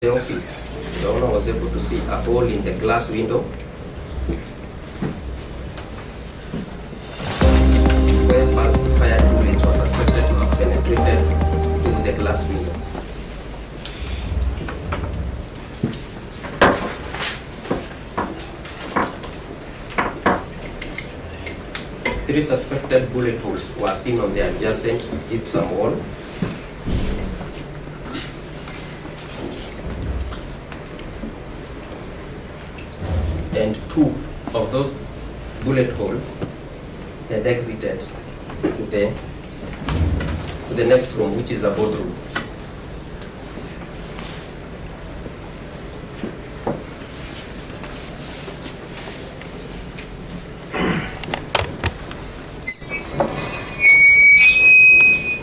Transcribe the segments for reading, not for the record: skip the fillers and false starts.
The office, the owner was able to see a hole in the glass window where fired bullets were suspected to have penetrated in the glass window. Three suspected bullet holes were seen on the adjacent gypsum wall. And two of those bullet holes had exited to the next room, which is a boardroom.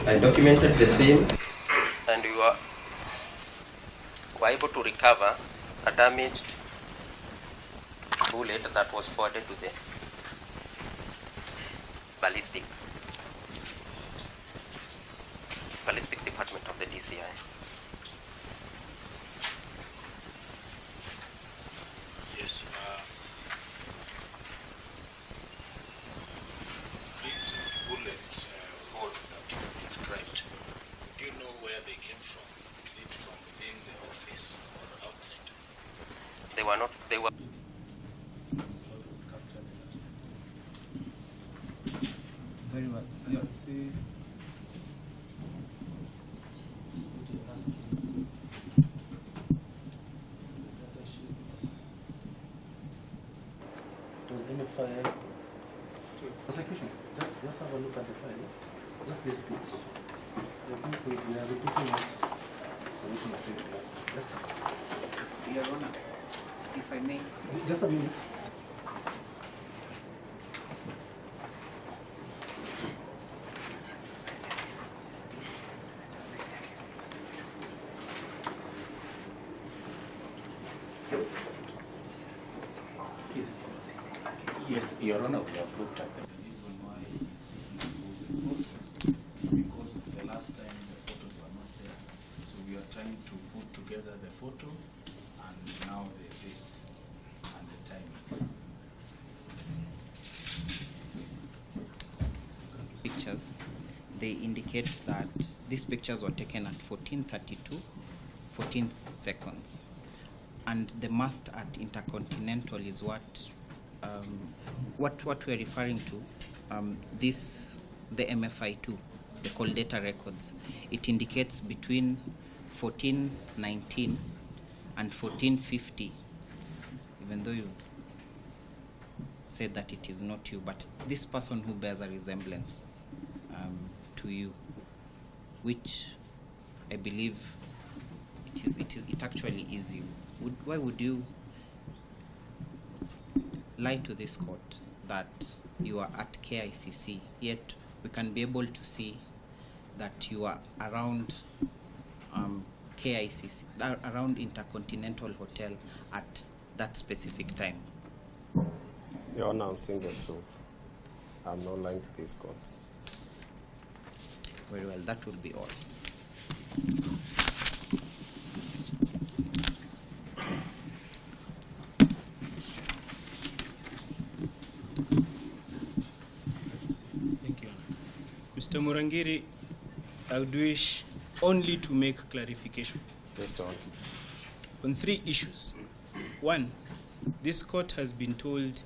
I documented the same, and we were able to recover a damaged bullet that was forwarded to the ballistic department of the DCI. Yes. These bullet holes that you described, do you know where they came from? Is it from within the office or outside? They were not. They were. Very well. Yeah. See. It was in a file. Prosecution, just have a look at the file. Just this page. I think we are repeating it. So we can see it. Just Your Honor, if I may. Just a minute. Yes, Your Honor, we have looked at them. The reason why because the last time the photos were not there. So we are trying to put together the photo and now the dates and the timings. Pictures, they indicate that these pictures were taken at 14:32, 14 seconds. And the mast at Intercontinental is what we're referring to. The MFI2, the call data records. It indicates between 14:19 and 14:50, even though you said that it is not you, but this person who bears a resemblance to you, which I believe it actually is you. Why would you lie to this court that you are at KICC, yet we can be able to see that you are around KICC, around Intercontinental Hotel at that specific time? Your Honor, I'm saying the truth. I'm not lying to this court. Very well, that will be all. Thank you. Mr. Muragiri, I would wish only to make clarification. Yes, Your Honor. On three issues. One, this court has been told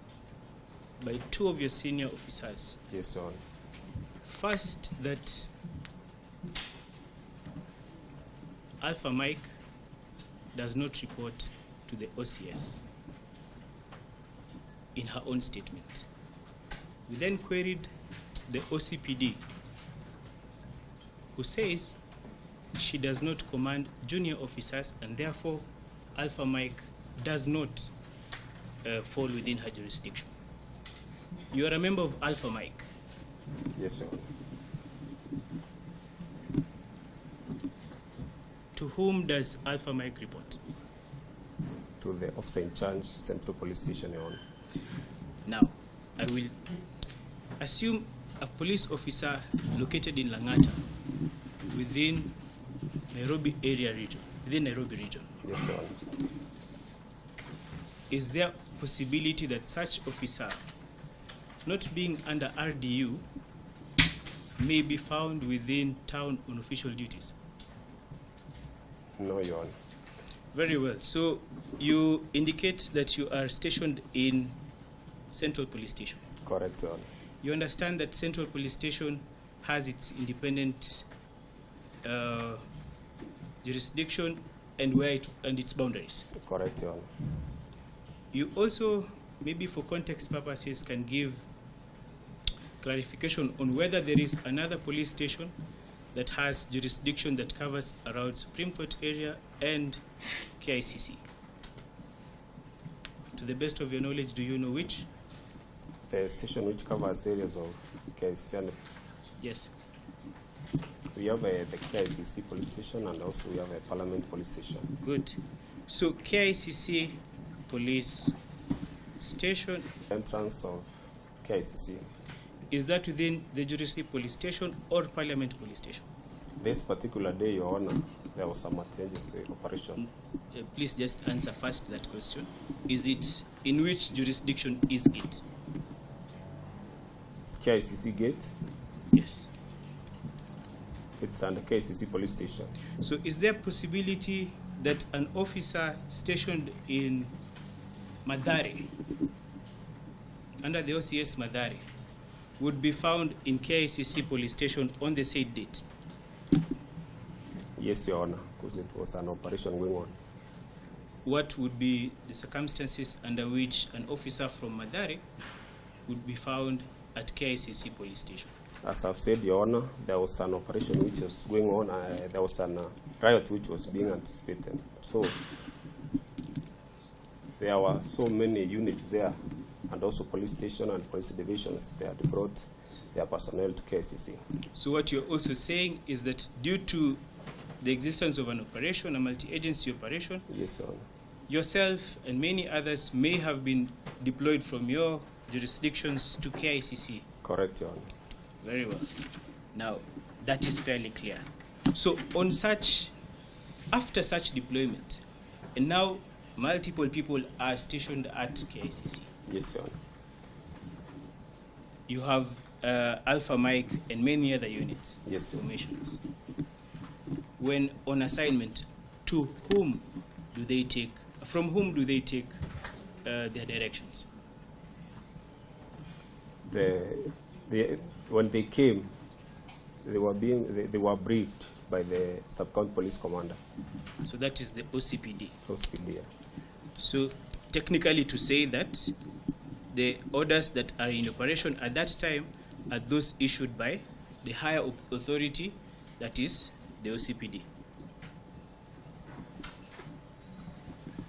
by two of your senior officers. Yes, Your Honor. First, that Alpha Mike does not report to the OCS in her own statement. We then queried the OCPD, who says she does not command junior officers and therefore Alpha Mike does not fall within her jurisdiction. You are a member of Alpha Mike. Yes, Your Honor. To whom does Alpha Mike report? To the officer in charge, Central Police Station, Your Honor. Now, I will assume a police officer located in Langata within Nairobi area region, within Nairobi region, Yes, Your Honor. Is there possibility that such officer, not being under RDU, may be found within town on official duties? No, Your Honor. Very well. So you indicate that you are stationed in Central Police Station. Correct, Your Honor. You understand that Central Police Station has its independent jurisdiction and its boundaries. Correct, Your Honor. You also, maybe for context purposes, can give clarification on whether there is another police station that has jurisdiction that covers around Supreme Court area and KICC. To the best of your knowledge, do you know which? The station which covers areas of KICC, and Yes. we have the KICC police station, and also we have a Parliament police station. Good. So KICC police station, Entrance of KICC. is that within the Jurisdiction police station or Parliament police station? This particular day, Your Honor, there was some emergency operation. Please just answer first that question. Is it, in which jurisdiction is it? KICC gate, Yes. it's under KICC police station. So is there possibility that an officer stationed in Madare, under the OCS Madare, would be found in KICC police station on the said date? Yes, Your Honor, because it was an operation going on. What would be the circumstances under which an officer from Madare would be found at KICC police station? As I've said, Your Honor, there was an operation which was going on. There was a riot which was being anticipated. So there were so many units there, and also police station and police divisions. They had brought their personnel to KICC. So what you're also saying is that due to the existence of an operation, a multi-agency operation, Yes, Your Honor. yourself and many others may have been deployed from your jurisdictions to KICC. Correct, Your Honor. Very well. Now, that is fairly clear. So after such deployment, and now multiple people are stationed at KICC. Yes, Your Honor. You have Alpha Mike and many other units, Yes, sir. formations. When on assignment, to whom do they take, from whom do they take their directions? When they came, they were briefed by the sub-county police commander. So that is the OCPD. OCPD. So technically to say that the orders that are in operation at that time are those issued by the higher authority, that is the OCPD.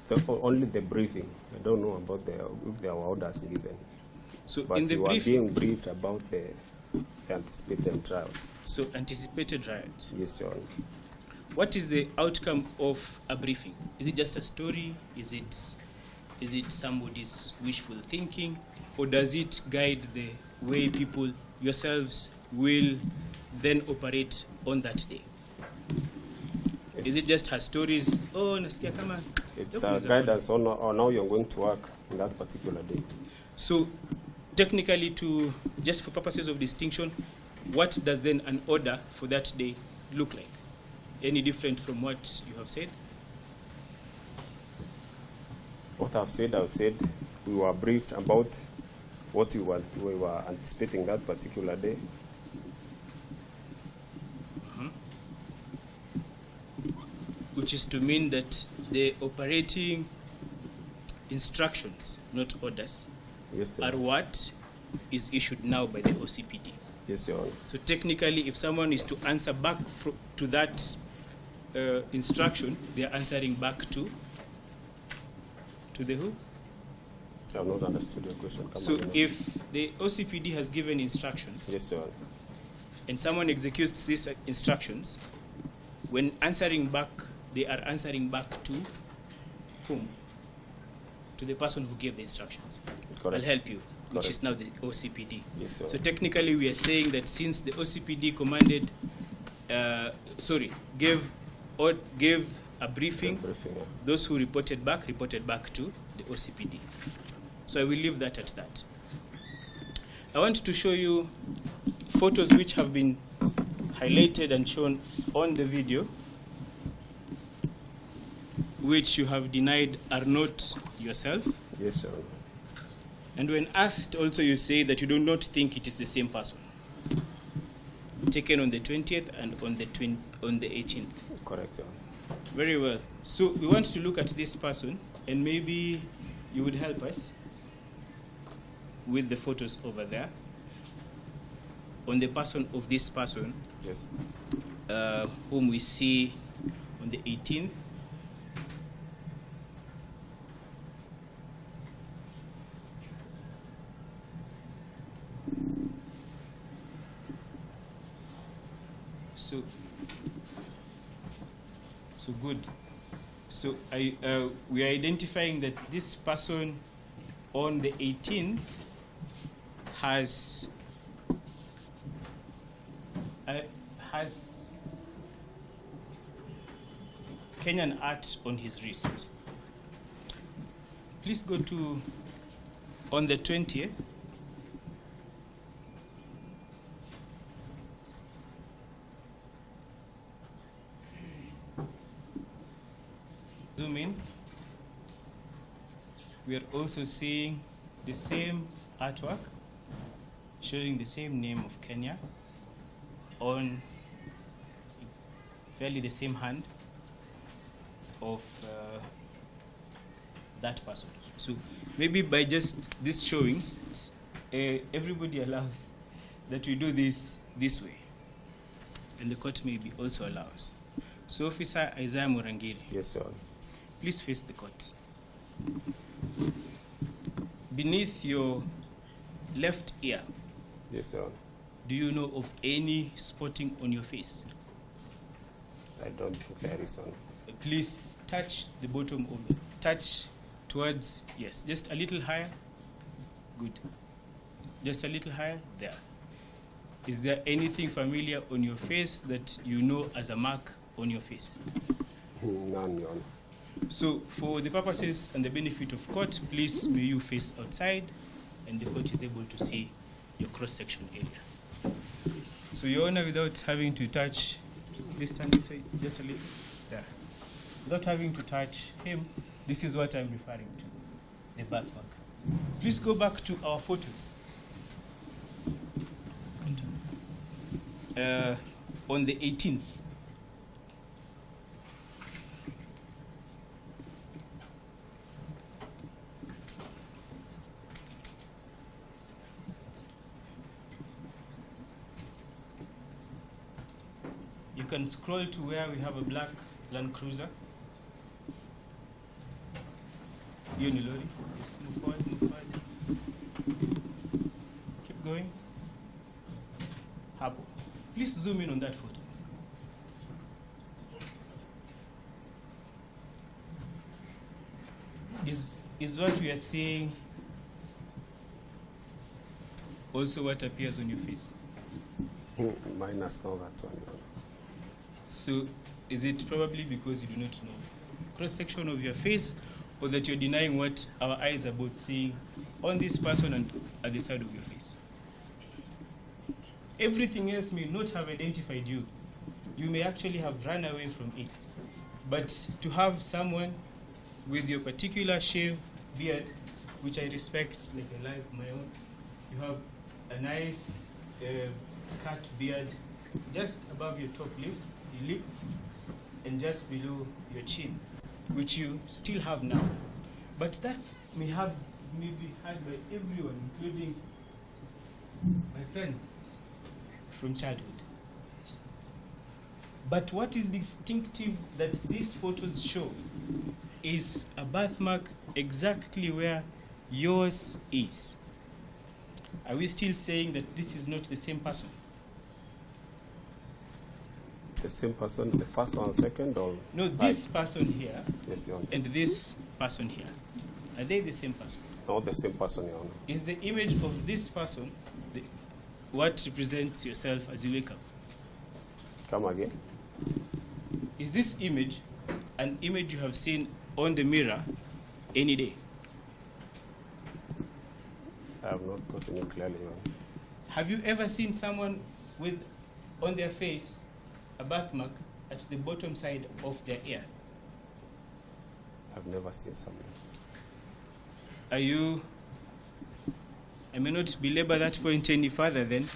So only the briefing. I don't know about if there were orders given. So But in the you are brief, being briefed about the anticipated riots. so anticipated riots. Yes, Your Honor. What is the outcome of a briefing? Is it just a story? Is it somebody's wishful thinking? Or does it guide the way people, yourselves, will then operate on that day? Is it just her stories? Oh, nasikia kama. It's a guidance on how you're going to work in that particular day. So, technically, just for purposes of distinction, what does then an order for that day look like? Any different from what you have said? What I've said we were briefed about what we were anticipating that particular day. Which is to mean that the operating instructions, not orders, Yes, sir. are what is issued now by the OCPD. Yes, Your Honor. So technically, if someone is to answer back to that instruction, they are answering back to the who? I have not understood your question. Come So again. if the OCPD has given instructions, Yes, Your Honor. and someone executes these instructions, when answering back, they are answering back to whom? To the person who gave the instructions. Correct. I'll help you, which is Correct. now the OCPD. Yes, sir. So technically, we are saying that since the OCPD commanded, gave a briefing. Yeah. Those who reported back to the OCPD. So I will leave that at that. I want to show you photos which have been highlighted and shown on the video, which you have denied are not yourself. Yes, sir. And when asked also, you say that you do not think it is the same person. Taken on the 20th and on the 18th. Correct, Your Honor. Very well. So we want to look at this person, and maybe you would help us with the photos over there. On the person of this person, Yes. whom we see on the 18th. So good. So we are identifying that this person on the 18th has Kenyan art on his wrist. Please go to on the 20th. Zoom in. We are also seeing the same artwork showing the same name of Kenya on fairly the same hand of that person. So maybe by just these showings, everybody allows that we do this way, and the court maybe also allows. So Officer Isaiah Muragiri. Yes, sir. Please face the court. Beneath your left ear, Yes, sir. do you know of any spotting on your face? I don't think there is one. Please touch the bottom of it. Touch towards, yes, just a little higher. Good. Just a little higher, there. Is there anything familiar on your face that you know as a mark on your face? None, Your Honor. So for the purposes and the benefit of court, please may you face outside and the court is able to see your cross-section area. So Your Honor, without having to touch, please stand this way, just a little, there. Without having to touch him, this is what I'm referring to, the birthmark. Please go back to our photos. On the 18th. You can scroll to where we have a black Land Cruiser. Unilori. Just move forward, move forward. Keep going. Hapo. Please zoom in on that photo. Is what we are seeing also what appears on your face? Minus all that one, Your Honor. So is it probably because you do not know cross-section of your face, or that you're denying what our eyes are both seeing on this person and at the side of your face? Everything else may not have identified you. You may actually have run away from it. But to have someone with your particular shaved beard, which I respect like a life of my own, you have a nice cut beard just above your top lip, and just below your chin, which you still have now. But that may be had by everyone, including my friends from childhood. But what is distinctive that these photos show is a birthmark exactly where yours is. Are we still saying that this is not the same person? The same person, the first one, second, or? No, this person here Yes, Your Honor. and this person here. Are they the same person? Not the same person, Your Honor. Is the image of this person what represents yourself as you wake up? Come again. Is this image an image you have seen on the mirror any day? I have not gotten it clearly. Have you ever seen someone with on their face a birthmark at the bottom side of their ear? I've never seen someone. Are you, I may not belabor that point any further then.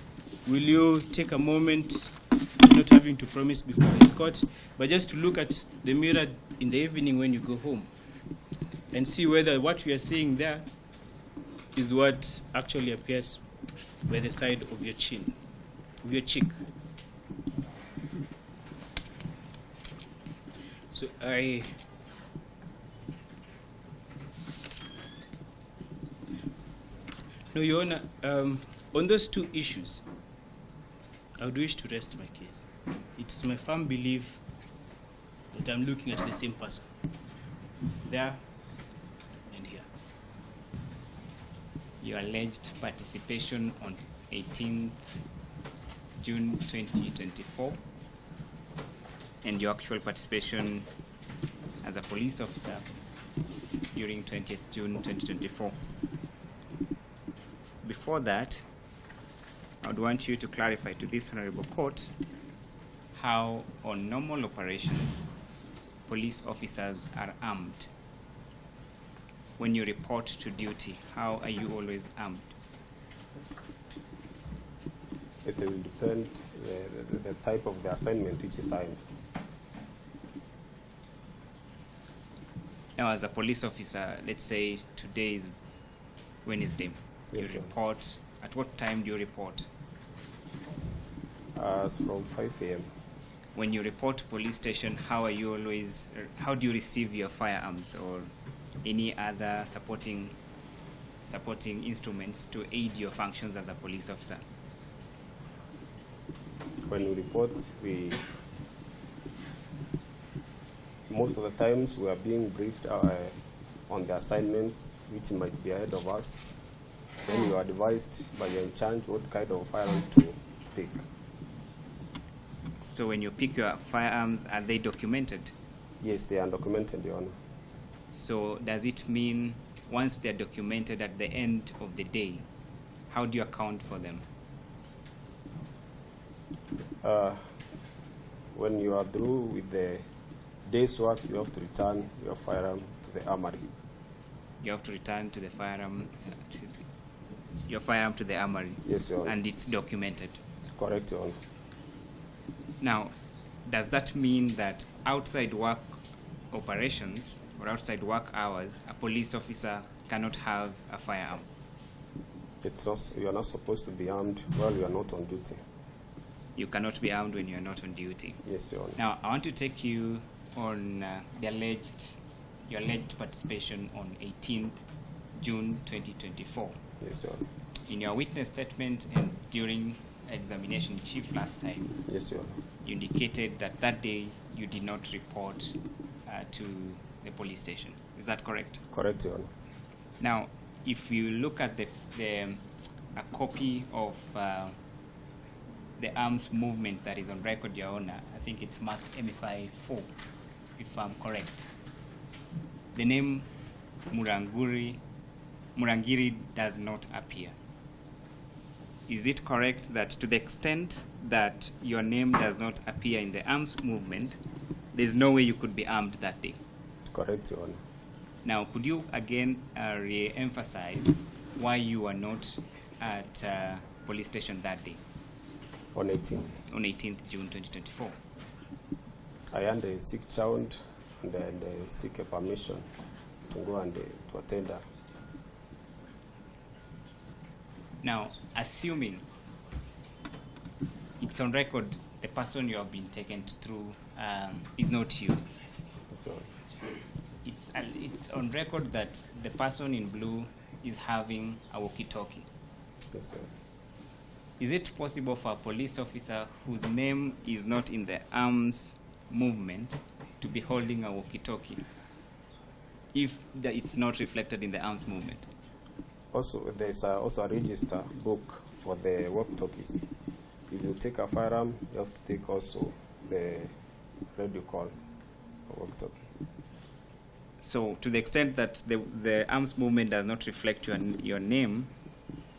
Will you take a moment, not having to promise before this court, but just to look at the mirror in the evening when you go home and see whether what we are seeing there is what actually appears by the side of your chin, of your cheek. So no, Your Honor, on those two issues, I would wish to rest my case. It's my firm belief that I'm looking at the same person, there and here. Your alleged participation on 18th June 2024 and your actual participation as a police officer during 20th June 2024. Before that, I would want you to clarify to this honorable court how on normal operations police officers are armed. When you report to duty, how are you always armed? It will depend the type of the assignment which is assigned. Now, as a police officer, let's say today is Wednesday. Yes, You sir. report. At what time do you report? From 5 a.m. When you report to police station, how are you always? How do you receive your firearms or any other supporting instruments to aid your functions as a police officer? When we report, most of the times we are being briefed on the assignments which might be ahead of us. Then you are advised by your in charge what kind of firearm to pick. So when you pick your firearms, are they documented? Yes, they are documented, Your Honor. So does it mean once they're documented at the end of the day, how do you account for them? When you are through with the day's work, you have to return your firearm to the armory. You have to return to the firearm, your firearm to the armory. Yes, Your Honor. And it's documented. Correct, Your Honor. Now, does that mean that outside work operations or outside work hours, a police officer cannot have a firearm? You are not supposed to be armed while you are not on duty. You cannot be armed when you are not on duty. Yes, Your Honor. Now, I want to take you on your alleged participation on 18th June 2024. Yes, Your Honor. In your witness statement and during examination in chief last time, Yes, Your Honor. you indicated that that day you did not report to the police station. Is that correct? Correct, Your Honor. Now, if you look at a copy of the arms movement that is on record, Your Honor, I think it's marked MFI 4, if I'm correct. The name Muragiri does not appear. Is it correct that to the extent that your name does not appear in the arms movement, there's no way you could be armed that day? Correct, Your Honor. Now, could you again re-emphasize why you were not at police station that day? On 18th. On 18th June 2024. I had a sick child and I seek a permission to go and to attend her. Now, assuming it's on record, the person you have been taken through is not you. So, It's on record that the person in blue is having a walkie-talkie. yes, sir. Is it possible for a police officer whose name is not in the arms movement to be holding a walkie-talkie if it's not reflected in the arms movement? Also, there's also a register book for the walkie-talkies. If you take a firearm, you have to take also the radio call walkie-talkie. So, to the extent that the arms movement does not reflect your name,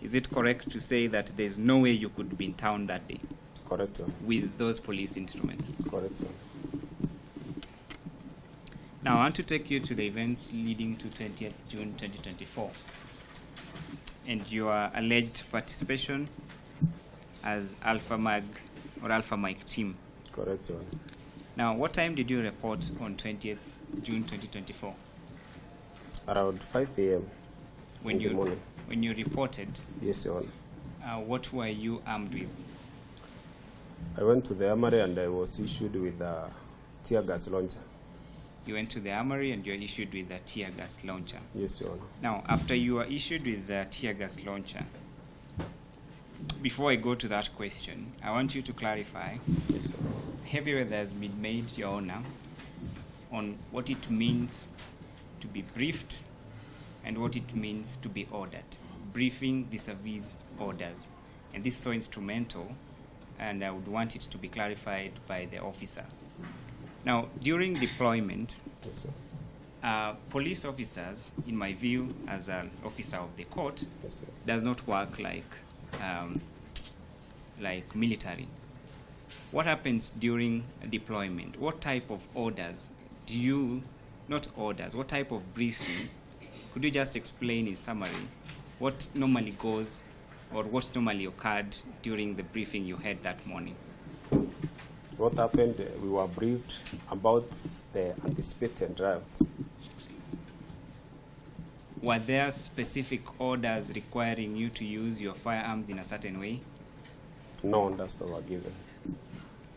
is it correct to say that there's no way you could be in town that day? Correct. With those police instruments? Correct. Now, I want to take you to the events leading to 20th June 2024 and your alleged participation as Alpha Mag or Alpha Mike team. Correct. Now, what time did you report on 20th June 2024? Around 5 a.m. in the morning. When you reported, Yes, Your Honor. what were you armed with? I went to the armory and I was issued with a tear gas launcher. You went to the armory and you were issued with a tear gas launcher. Yes, Your Honor. Now, after you were issued with the tear gas launcher, before I go to that question, I want you to clarify. Yes, sir. Heavy weather has been made, Your Honor, on what it means to be briefed and what it means to be ordered. Briefing vis-a-vis orders. And this is so instrumental, and I would want it to be clarified by the officer. Now, during deployment, Yes, sir. police officers, in my view, as an officer of the court, Yes, sir. does not work like military. What happens during deployment? What type of orders do you, not orders, what type of briefing? Could you just explain in summary what normally goes or what normally occurred during the briefing you had that morning? What happened, we were briefed about the anticipated route. Were there specific orders requiring you to use your firearms in a certain way? No, that's what were given.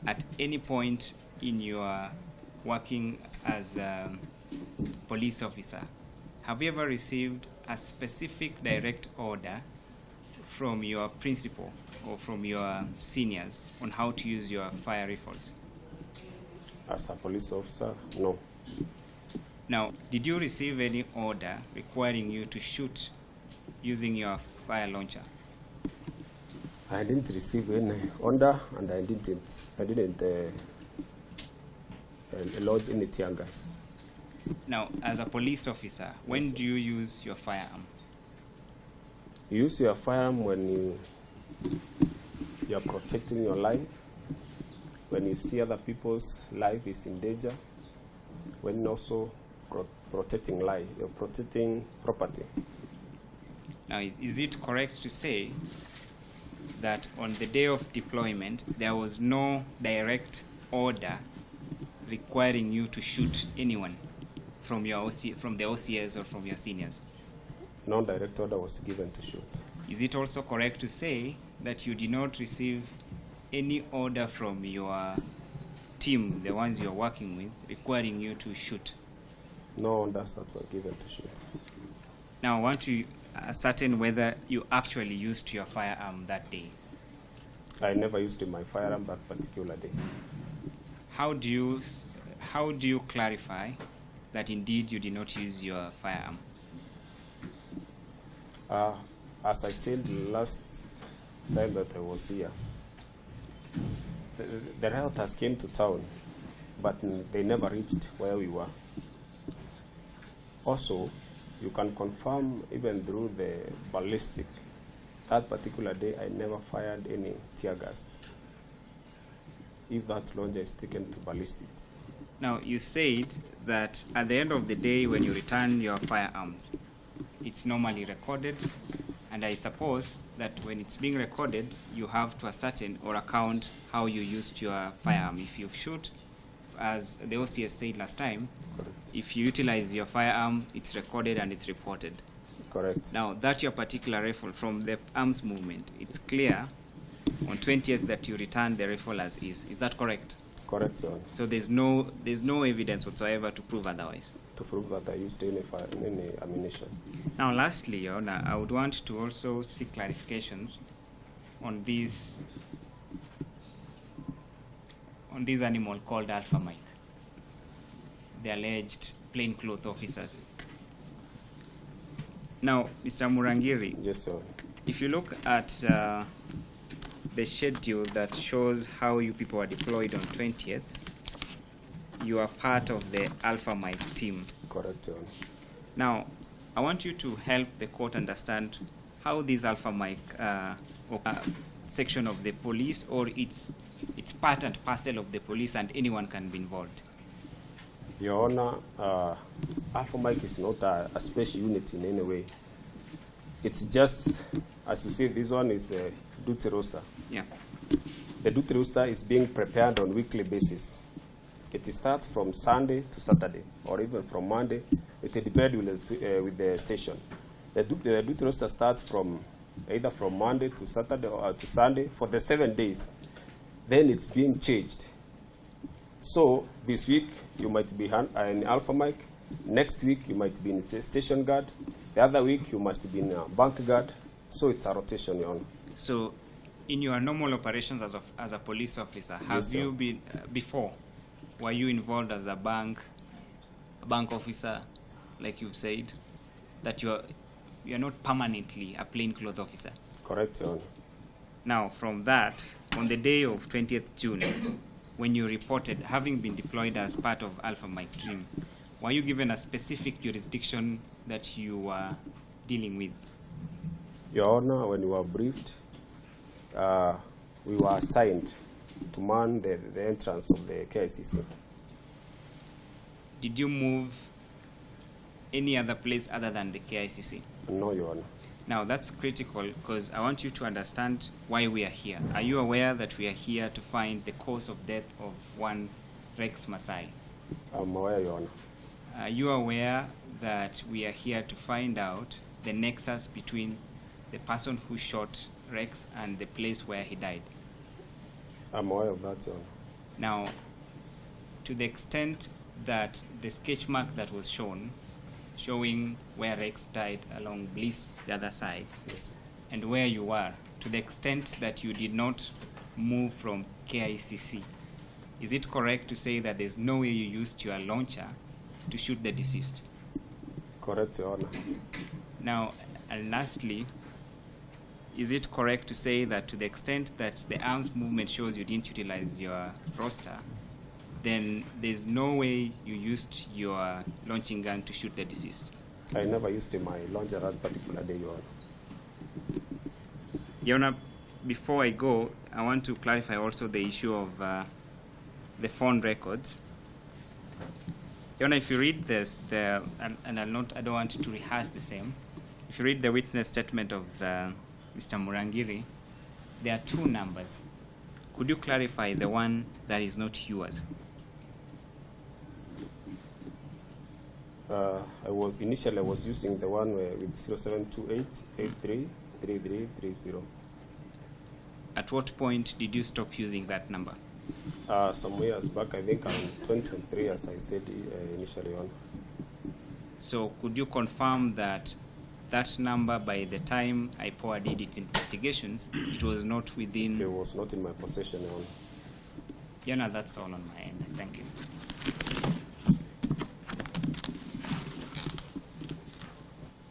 At any point in your working as a police officer, have you ever received a specific direct order from your principal or from your seniors on how to use your fire rifles? As a police officer, no. Now, did you receive any order requiring you to shoot using your fire launcher? I didn't receive any order, and I didn't lodge any tear gas. Now, as a police officer, when Yes, do you use your firearm? You use your firearm when you are protecting your life, when you see other people's life is in danger, when also protecting life, you're protecting property. Now, is it correct to say that on the day of deployment, there was no direct order requiring you to shoot anyone from from the OCS or from your seniors? No direct order was given to shoot. Is it also correct to say that you did not receive any order from your team, the ones you're working with, requiring you to shoot? No orders that were given to shoot. Now, I want to ascertain whether you actually used your firearm that day. I never used my firearm that particular day. How do you clarify that indeed you did not use your firearm? As I said last time that I was here, the rioters came to town, but they never reached where we were. Also, you can confirm even through the ballistic, that particular day I never fired any tear gas, if that launcher is taken to ballistics. Now, you said that at the end of the day when you return your firearms, it's normally recorded, and I suppose that when it's being recorded, you have to ascertain or account how you used your firearm. If you shoot, as the OCS said last time, Correct. if you utilize your firearm, it's recorded and it's reported. Correct. Now, that your particular rifle from the arms movement, it's clear on 20th that you returned the rifle as is. Is that correct? Correct, Your Honor. So there's no evidence whatsoever to prove otherwise. To prove that I used any ammunition. Now, lastly, Your Honor, I would want to also seek clarifications on this animal called Alpha Mike, the alleged plainclothes officers. Now, Mr. Muragiri, Yes, sir. if you look at the schedule that shows how you people are deployed on 20th, you are part of the Alpha Mike team. Correct, Your Honor. Now, I want you to help the court understand how this Alpha Mike section of the police, or it's part and parcel of the police and anyone can be involved. Your Honor, Alpha Mike is not a special unit in any way. It's just, as you see, this one is the duty roster. Yeah. The duty roster is being prepared on a weekly basis. It starts from Sunday to Saturday, or even from Monday. It depends with the station. The duty roster starts from either from Monday to Saturday or to Sunday for the 7 days. Then it's being changed. So this week you might be in Alpha Mike. Next week you might be in station guard. The other week you must be in bank guard. So it's a rotation, Your Honor. So, in your normal operations as a police officer, have Yes, you been before? Were you involved as a bank officer, like you've said, that you are not permanently a plainclothes officer? Correct, Your Honor. Now, from that, on the day of 20th June, when you reported having been deployed as part of Alpha Mike team, were you given a specific jurisdiction that you were dealing with? Your Honor, when we were briefed, we were assigned to man the entrance of the KICC. Did you move any other place other than the KICC? No, Your Honor. Now, that's critical because I want you to understand why we are here. Are you aware that we are here to find the cause of death of one Rex Masai? I'm aware, Your Honor. Are you aware that we are here to find out the nexus between the person who shot Rex and the place where he died? I'm aware of that, Your Honor. Now, to the extent that the sketch mark that was shown, showing where Rex died along Bliss, the other side, Yes, sir. and where you were, to the extent that you did not move from KICC, is it correct to say that there's no way you used your launcher to shoot the deceased? Correct, Your Honor. Now, and lastly, is it correct to say that to the extent that the arms movement shows you didn't utilize your roster, then there's no way you used your launching gun to shoot the deceased? I never used my launcher that particular day, Your Honor. Your Honor, before I go, I want to clarify also the issue of the phone records. Your Honor, if you read this, and I don't want to rehash the same. If you read the witness statement of Mr. Muragiri, there are two numbers. Could you clarify the one that is not yours? I was using the one with 0728-833330. At what point did you stop using that number? Some years back, I think around 2023, as I said initially on. So could you confirm that that number, by the time IPOA did its investigations, it was not within... It was not in my possession, Your Honor. Your Honor, that's all on my end. Thank you.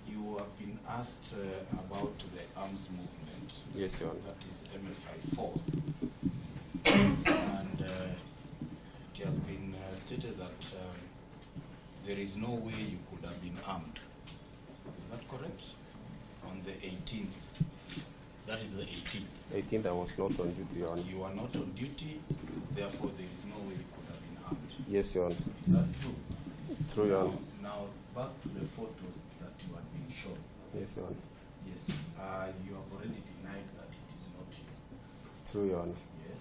You have been asked about the arms movement. Yes, Your Honor. That is MFI4. And it has been stated that there is no way you could have been armed. Is that correct? On the 18th. That is the 18th. 18th, I was not on duty, Your Honor. You are not on duty, therefore there is no way you could have been armed. Yes, Your Honor. Is that true? True, Your Honor. Now, back to the photos that you had been shown. Yes, Your Honor. Yes. You have already denied that it is not you. True, Your Honor. Yes.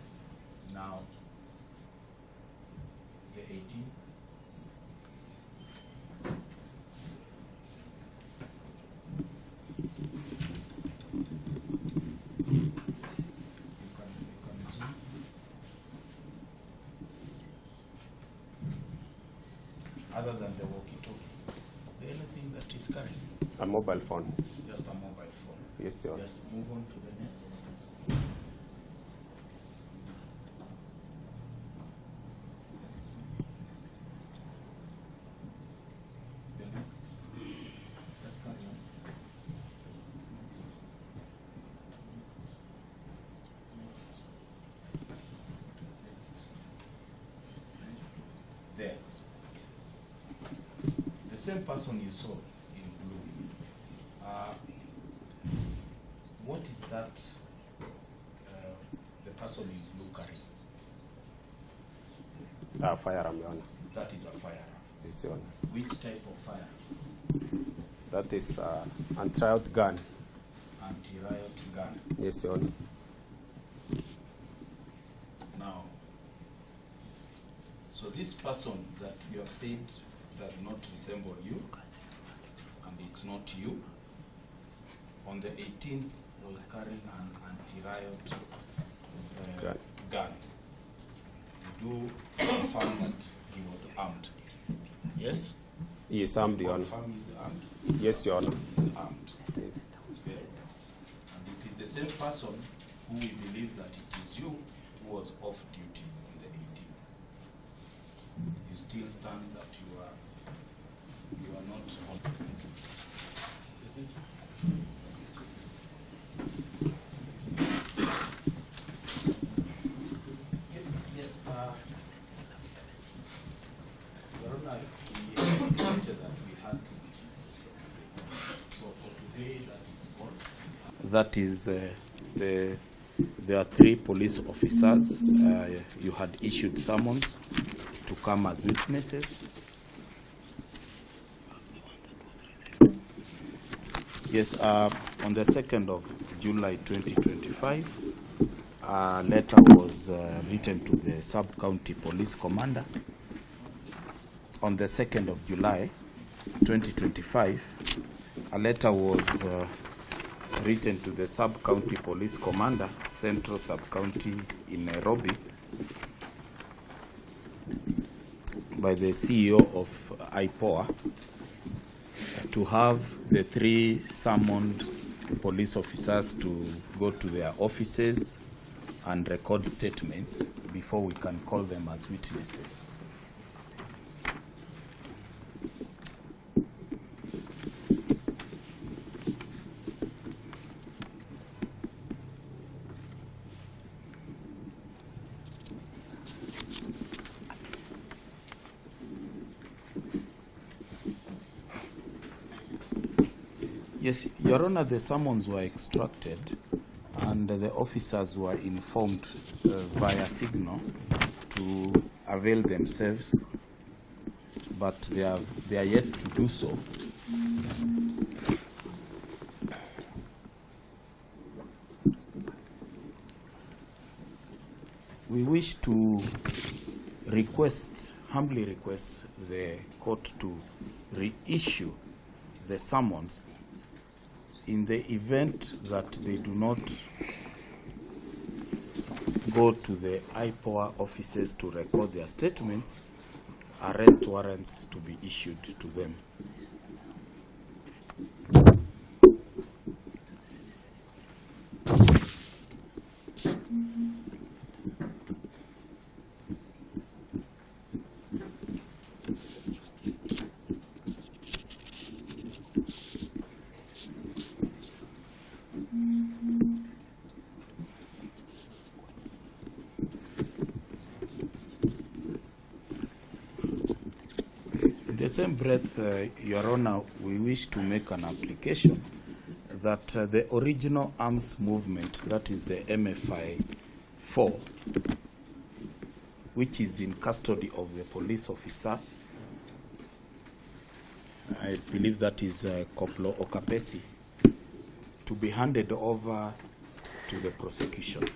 Now, the 18th. Other than the walkie-talkie, is there anything that is carrying? A mobile phone. Just a mobile phone. Yes, Your Honor. Just move on to the next. The next. Just carry on. Next. same person you saw in blue, what is that the person in blue carrying? Firearm, Your Honor. That is a firearm. Yes, Your Honor. Which type of firearm? That is anti-riot gun. Anti-riot gun. Yes, Your Honor. Now, so this person that you have said does not resemble you, and it's not you, on the 18th was carrying an anti-riot gun. You do confirm that he was armed? Yes? He is armed, Your Honor. Confirm he is armed? Yes, Your Honor. He is armed. Yes. Very well. And it is the same person who we believe that it is you who was off duty on the 18th. You still stand that you are not on. Yes, Your Honor, we indicated that we had to be. So for today, that is all. There are 3 police officers. You had issued summons to come as witnesses. Yes, on the 2nd of July 2025, a letter was written to the sub-county police commander. On the 2nd of July 2025, a letter was written to the sub-county police commander, Central Sub-County in Nairobi, by the CEO of IPOA, to have the 3 summoned police officers to go to their offices and record statements before we can call them as witnesses. Yes, Your Honor, the summons were extracted and the officers were informed via signal to avail themselves, but they are yet to do so. We wish to humbly request the court to reissue the summons in the event that they do not go to the IPOA offices to record their statements. Arrest warrants to be issued to them. In the same breath, Your Honor, we wish to make an application that the original arms movement, that is the MFI 4, which is in custody of the police officer, I believe that is Koplo Okapesi, to be handed over to the prosecution.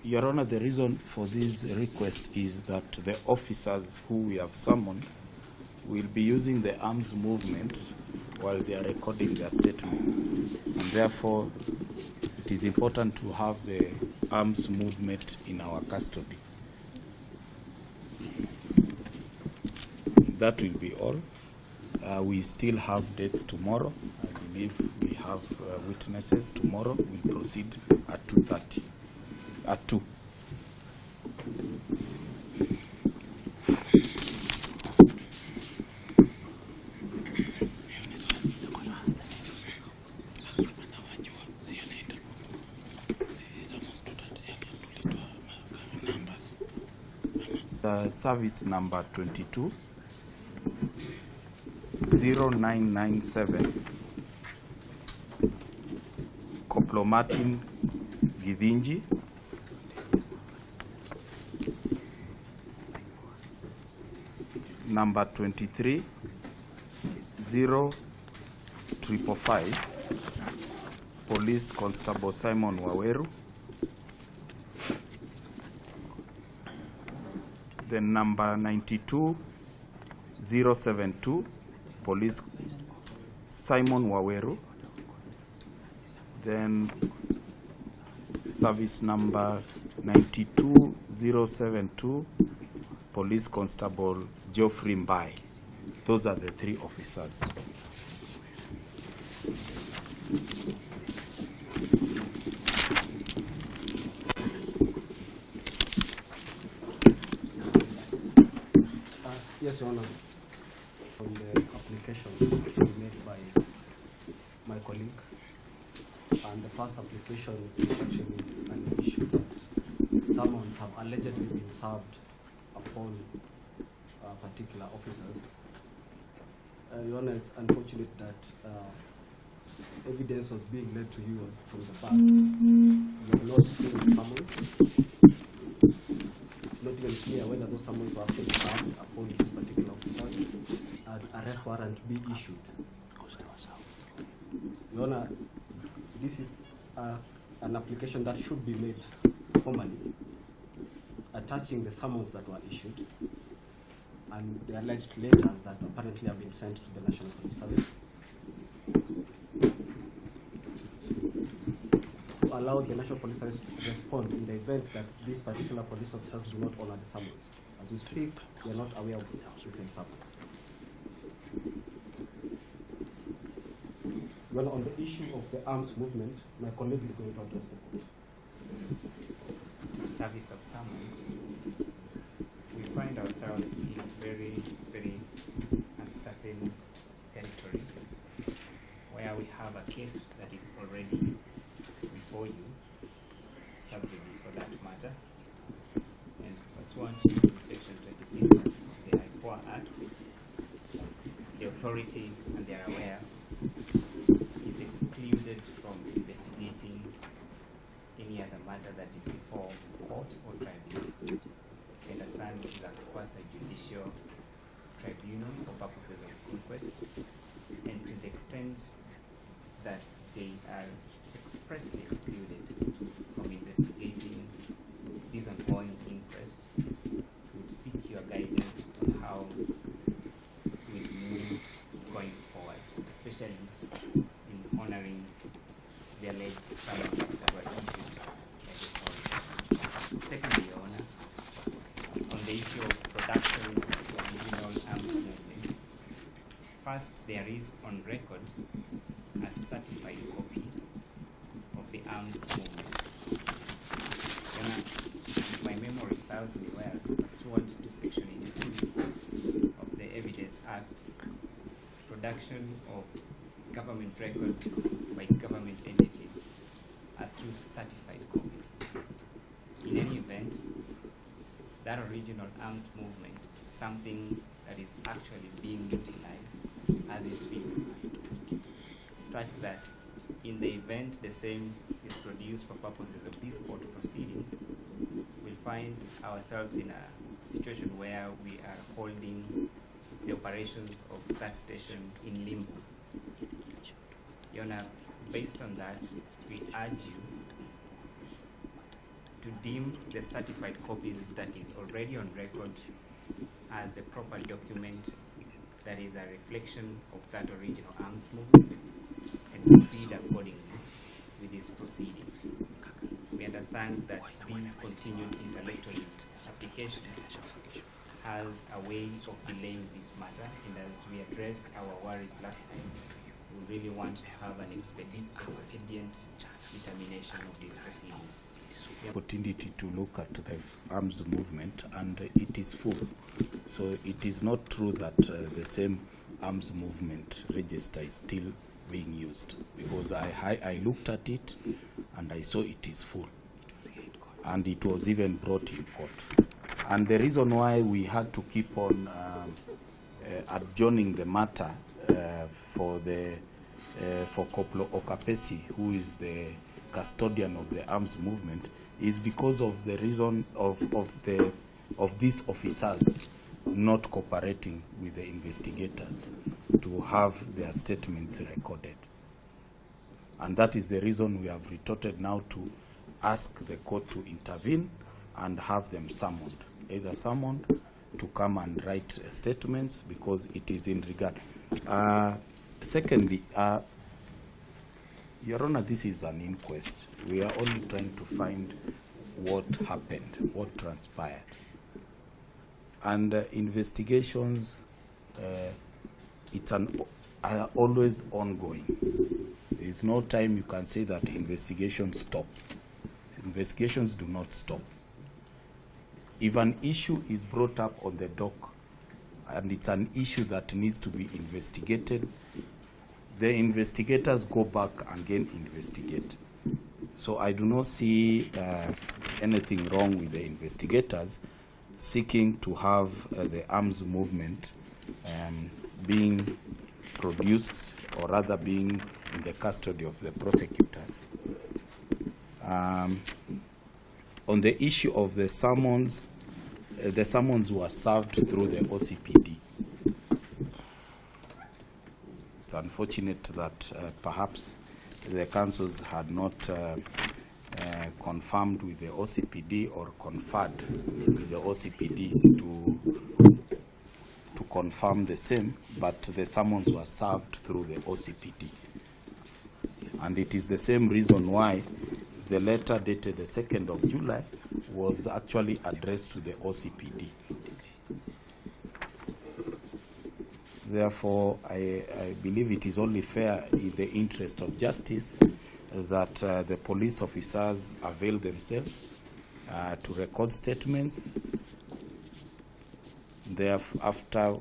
Your Honor, the reason for this request is that the officers who we have summoned will be using the arms movement while they are recording their statements. And therefore, it is important to have the arms movement in our custody. That will be all. We still have dates tomorrow. I believe we we have witnesses. Tomorrow we'll proceed at 2:30. At 2. Service number 22 0997 Koplo Martin Githinji, number 23 0555 Police Constable Simon Waweru, then number 92 072 Police Simon Waweru, then service number 92072 Police Constable Geoffrey Mbai. Those are the 3 officers. Yes, Your Honor. On the application actually made by my colleague, and the first application is actually an issue that summons have allegedly been served upon particular officers. Your Honor, it's unfortunate that evidence was being led to you from the back. You have not seen summons. It's not even clear whether those summons were actually served upon these particular officers and arrest warrant be issued. Your Honor, this is an application that should be made formally, attaching the summons that were issued and the alleged letters that apparently have been sent to the National Police Service, to allow the National Police Service to respond in the event that these particular police officers do not honor the summons. As we speak, we are not aware of the same summons. Well, on the issue of the arms movement, my colleague is going to address the court. Service of summons, we find ourselves in very, very uncertain territory where we have a case that is already before you, subjudice for that matter, and pursuant to Section 26 of the IPOA Act, the authority, and they are aware, is excluded from investigating any other matter that is before court or tribunal. We understand this is a quasi-judicial tribunal for purposes of inquest, and to the extent that they are expressly excluded from investigating this ongoing inquest, would seek your guidance on how we move going forward, especially in honoring the alleged summons that were issued by the court. Secondly, Your Honor, on the issue of production of original arms movement, first, there is on record a certified copy of the arms movement. Your Honor, if my memory serves me well, pursuant to Section 82 of the Evidence Act, production of government record by government entities are through certified copies. In any event, that original arms movement is something that is actually being utilized as we speak, such that in the event the same is produced for purposes of these court proceedings, we'll find ourselves in a situation where we are holding the operations of that station in limbo. Your Honor, based on that, we urge you to deem the certified copies that is already on record as the proper document that is a reflection of that original arms movement, and proceed accordingly with these proceedings. We understand that these continued intellectual applications has a way of delaying this matter, and as we addressed our worries last time, we really want to have an expedient determination of these proceedings. Opportunity to look at the arms movement, and it is full. So it is not true that the same arms movement register is still being used, because I looked at it and I saw it is full, and it was even brought in court. And the reason why we had to keep on adjourning the matter for Koplo Okapesi, who is the custodian of the arms movement, is because of the reason of these officers not cooperating with the investigators to have their statements recorded. And that is the reason we have retorted now to ask the court to intervene and have them summoned, either summoned to come and write statements, because it is in regard. Secondly, Your Honor, this is an inquest. We are only trying to find what happened, what transpired. And investigations, are always ongoing. There is no time you can say that investigations stop. Investigations do not stop. If an issue is brought up on the dock and it's an issue that needs to be investigated, the investigators go back and again investigate. So I do not see anything wrong with the investigators seeking to have the arms movement being produced, or rather being in the custody of the prosecutors. On the issue of the summons were served through the OCPD. It's unfortunate that perhaps the councils had not confirmed with the OCPD or conferred with the OCPD to confirm the same, but the summons were served through the OCPD. And it is the same reason why the letter dated the 2nd of July was actually addressed to the OCPD. Therefore, I believe it is only fair in the interest of justice that the police officers avail themselves to record statements. Thereafter,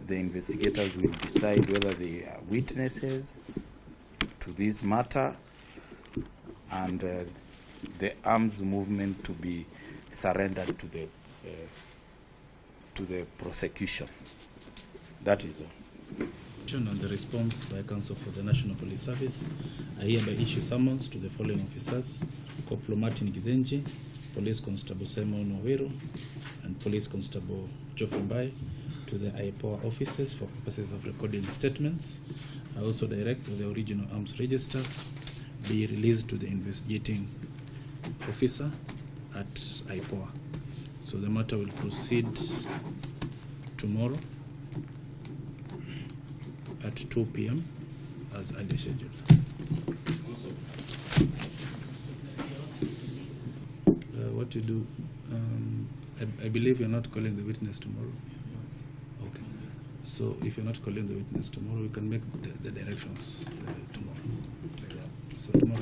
the investigators will decide whether they are witnesses to this matter, and the arms movement to be surrendered to the prosecution. That is all. On the response by Counsel for the National Police Service, I hereby issue summons to the following officers: Corporal Martin Gidenji, Police Constable Simon Owero, and Police Constable Geoffrey Mbai, to the IPOA offices for purposes of recording statements. I also direct that the original arms register be released to the investigating officer at IPOA. So the matter will proceed tomorrow at 2 p.m. as earlier scheduled. What to do? I believe you're not calling the witness tomorrow. Okay. So if you're not calling the witness tomorrow, we can make the directions tomorrow. So tomorrow.